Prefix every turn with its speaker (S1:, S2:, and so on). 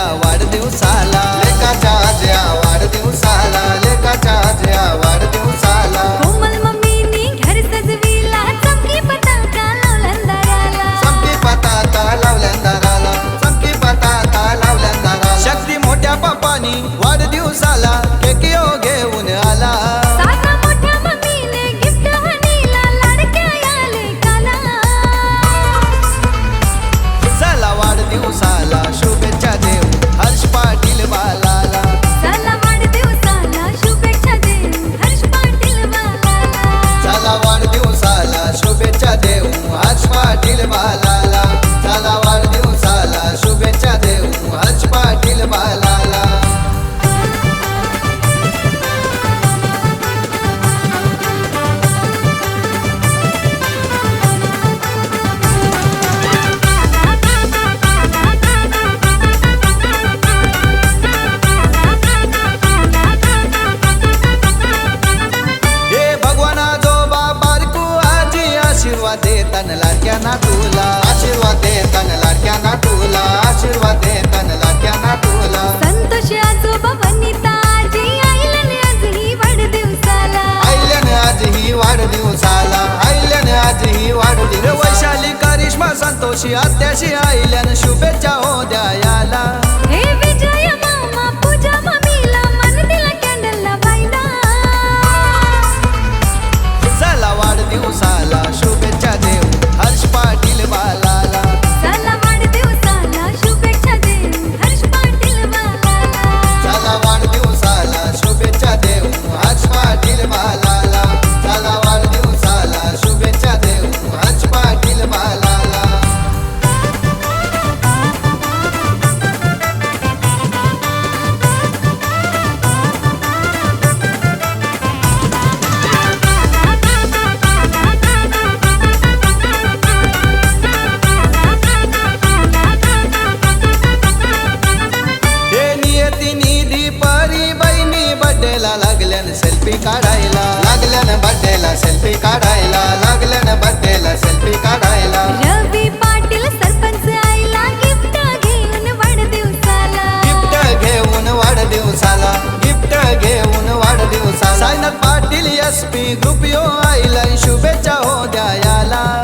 S1: या वाढदिवसाला, लेकाच्या आज या वाढदिवसाला, लेकाच्या आज या वाढदिवसाला.
S2: कोमल मम्मीनी घर सजविला, चमकी पताका लावल्या दाराला,
S1: चमकी पताका लावल्या दाराला, चमकी पताका लावल्या दाराला. शक्ती मोठ्या बापानी वाढदिवसाला केक यो घेऊन आला.
S2: सासा मोठ्या मम्मीने गिफ्ट हनीला, लाडक्या या लेकाला.
S1: चला वाढदिवसाला शुभेच्छा देऊ हर्ष पाटील बालाला.
S2: चला वाढदिवसाला शुभेच्छा देऊ हर्ष पाटील बालाला.
S1: चला वाढदिवसाला शुभेच्छा देऊ हर्ष पाटील बालाला. चला वाढदिवसाला शुभेच्छा देऊ हर्ष पाटील बालाला. हे भगवाना जोबा बारकू आजी आशीर्वाद देतान लाडक्या नातूला, आशीर्वाद देतान लाडक्या नातूला, आशीर्वाद देतान लाडक्या नातूला.
S2: संतोष आजोबा वनिता आजी आईलन आज ही वाढदिवसाला.
S1: आईल्याने आज ही वाढदिवसाला, आईल्याने आज ही वाढदिवस. वैशाली करिश्मा संतोषी आत्याशी आईल्याने शुभेच्छा हो द्यायला.
S2: हे विजय मामा पूजा मम्मीला, मन दिला कॅन्डल लावायला.
S1: चला वाढदिवसाला शुभेच्छा देऊ हर्ष पाटील बालाला.
S2: चला वाढदिवसाला शुभेच्छा देऊ हर्ष पाटील बालाला.
S1: चला वाढदिवसाला शुभेच्छा देऊ हर्ष पाटील बालाला. चला वाढदिवसाला शुभेच्छा देऊ हर्ष पाटील बालाला. हे नियती निधी परी बहिणी बड्डेला लागल्यान सेल्फी काढायला, लागल्यान बड्डेला सेल्फी काढायला, लागल्यान बड्डेला सेल्फी काढायला.
S2: रवी पाटील सरपंच आईला गिफ्ट घेऊन वाढदिवसाला.
S1: गिफ्ट घेऊन वाढदिवसाला, गिफ्ट घेऊन वाढदिवसाला. सायनाथ पाटील SP ग्रुप यो आईला शुभेच्छा हो द्यायला.